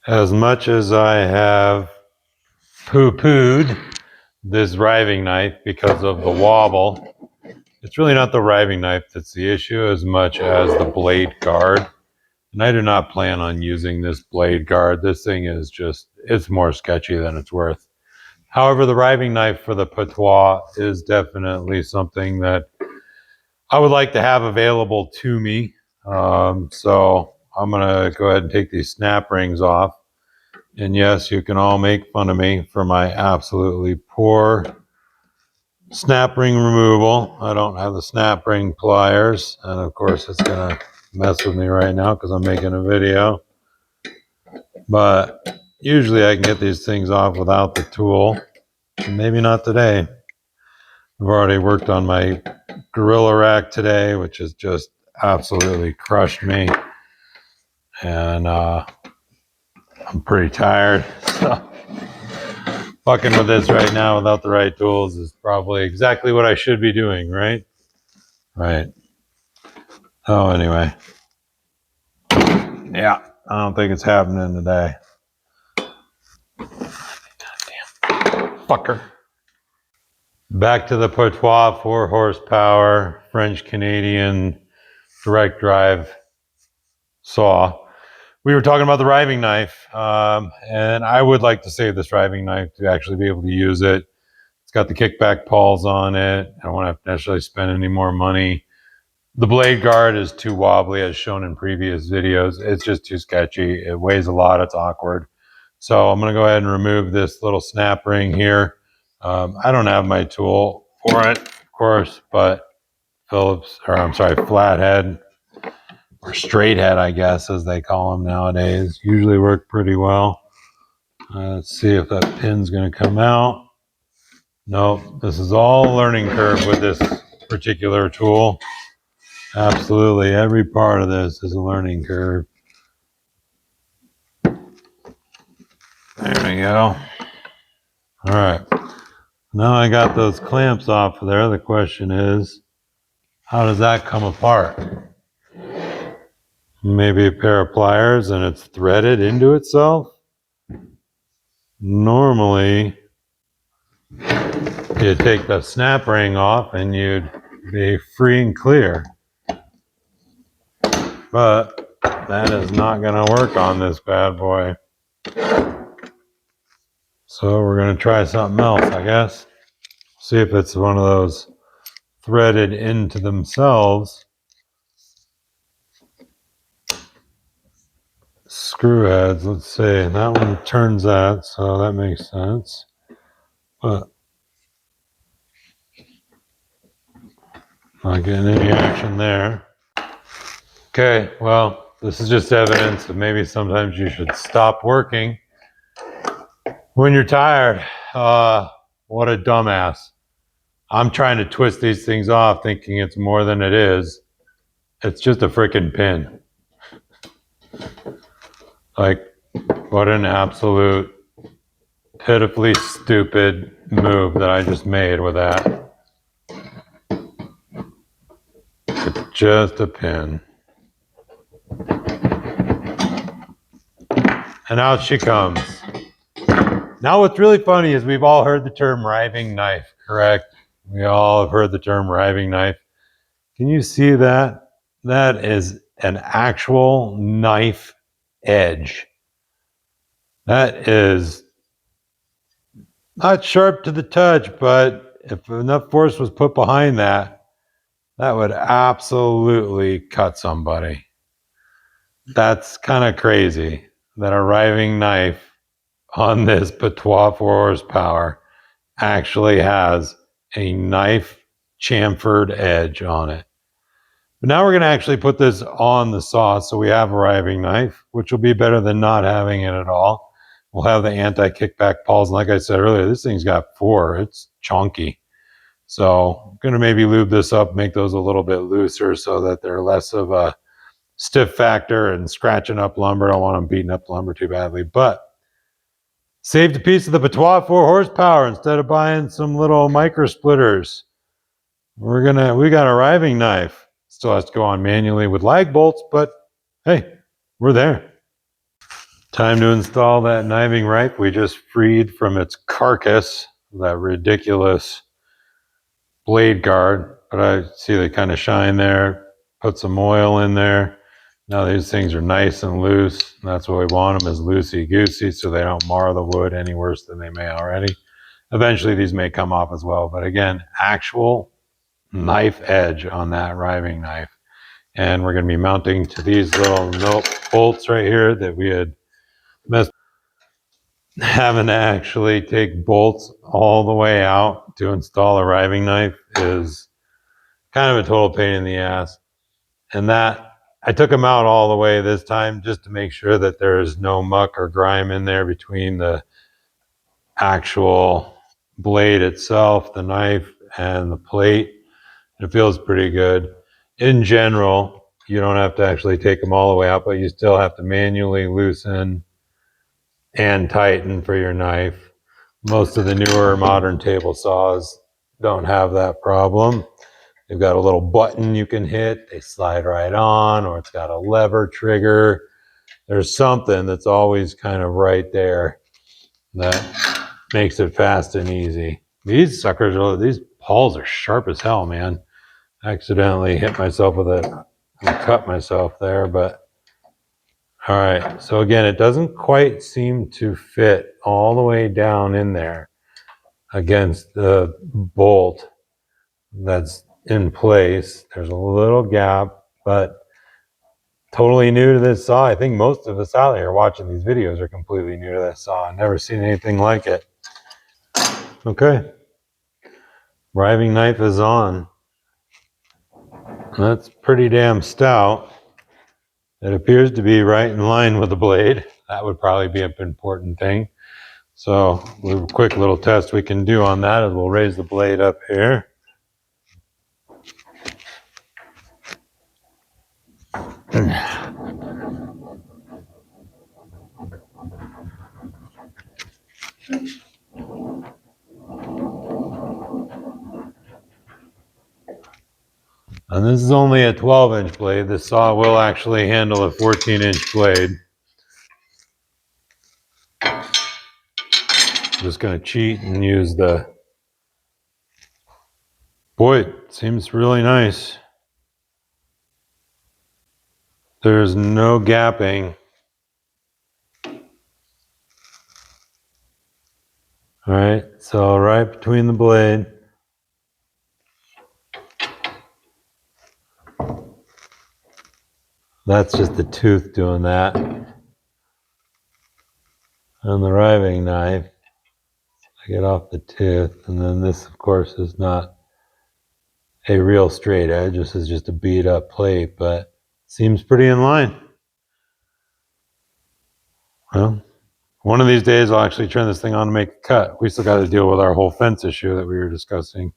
As much as I have poo-pooed this riving knife because of the wobble, it's really not the riving knife that's the issue as much as the blade guard. And I do not plan on using this blade guard. This thing is just, it's more sketchy than it's worth. However, the riving knife for the patois is definitely something that I would like to have available to me. So I'm going to go ahead and take these snap rings off. And yes, you can all make fun of me for my absolutely poor snap ring removal. I don't have the snap ring pliers. And of course, it's going to mess with me right now because I'm making a video. But usually I can get these things off without the tool. Maybe not today. I've already worked on my gorilla rack today, which has just absolutely crushed me. And I'm pretty tired. So fucking with this right now without the right tools is probably exactly what I should be doing, right? Right. Oh, anyway. Yeah, I don't think it's happening today. Goddamn fucker. Back to the Patois 4 horsepower French Canadian direct drive saw. We were talking about the riving knife, and I would like to save this riving knife to actually be able to use it. It's got the kickback pawls on it. I don't want to have to necessarily spend any more money. The blade guard is too wobbly, as shown in previous videos. It's just too sketchy. It weighs a lot. It's awkward. So I'm going to go ahead and remove this little snap ring here. I don't have my tool for it, of course, but flathead or straight head, I guess, as they call them nowadays, usually work pretty well. Let's see if that pin's going to come out. Nope, this is all a learning curve with this particular tool. Absolutely, every part of this is a learning curve. There we go. All right, now I got those clamps off of there. The question is, how does that come apart? Maybe a pair of pliers and it's threaded into itself? Normally, you'd take the snap ring off and you'd be free and clear. But that is not going to work on this bad boy. So we're going to try something else, I guess. See if it's one of those threaded into themselves screw heads. Let's see. That one turns that, so that makes sense. But not getting any action there. Okay, well, this is just evidence that maybe sometimes you should stop working when you're tired. What a dumbass. I'm trying to twist these things off thinking it's more than it is. It's just a freaking pin. Like, what an absolute pitifully stupid move that I just made with that. It's just a pin. And out she comes. Now what's really funny is we've all heard the term riving knife, correct? We all have heard the term riving knife. Can you see that? That is an actual knife edge. That is not sharp to the touch, but if enough force was put behind that, that would absolutely cut somebody. That's kind of crazy that a riving knife on this Patois 4 horsepower actually has a knife chamfered edge on it. But now we're going to actually put this on the saw so we have a riving knife, which will be better than not having it at all. We'll have the anti-kickback pawls. And like I said earlier, this thing's got 4. It's chunky. So I'm going to maybe lube this up, make those a little bit looser so that they're less of a stiff factor and scratching up lumber. I don't want them beating up the lumber too badly. But saved a piece of the Patois 4 horsepower instead of buying some little micro splitters. We got a riving knife. Still has to go on manually with lag bolts, but hey, we're there. Time to install that kniving ripe we just freed from its carcass, that ridiculous blade guard. But I see they kind of shine there. Put some oil in there. Now these things are nice and loose. And that's what we want them, is loosey-goosey, so they don't mar the wood any worse than they may already. Eventually these may come off as well. But again, actual knife edge on that riving knife. And we're going to be mounting to these little bolts right here that we had messed. Having to actually take bolts all the way out to install a riving knife is kind of a total pain in the ass. And that, I took them out all the way this time just to make sure that there's no muck or grime in there between the actual blade itself, the knife, and the plate. It feels pretty good. In general, you don't have to actually take them all the way out, but you still have to manually loosen and tighten for your knife. Most of the newer modern table saws don't have that problem. They've got a little button you can hit, they slide right on, or it's got a lever trigger. There's something that's always kind of right there that makes it fast and easy. These suckers, these pawls are sharp as hell, man. I accidentally hit myself with it and cut myself there, but all right. So again, it doesn't quite seem to fit all the way down in there against the bolt that's in place. There's a little gap, but totally new to this saw. I think most of us out here watching these videos are completely new to this saw. I've never seen anything like it. Okay. Riving knife is on. That's pretty damn stout. It appears to be right in line with the blade. That would probably be an important thing. So a quick little test we can do on that is we'll raise the blade up here. And this is only a 12-inch blade. The saw will actually handle a 14-inch blade. I'm just going to cheat and use the... Boy, it seems really nice. There's no gapping. All right, so right between the blade. That's just the tooth doing that. And the riving knife, I get off the tooth, and then this, of course, is not a real straight edge. This is just a beat up plate, but seems pretty in line. Well, one of these days I'll actually turn this thing on to make a cut. We still got to deal with our whole fence issue that we were discussing.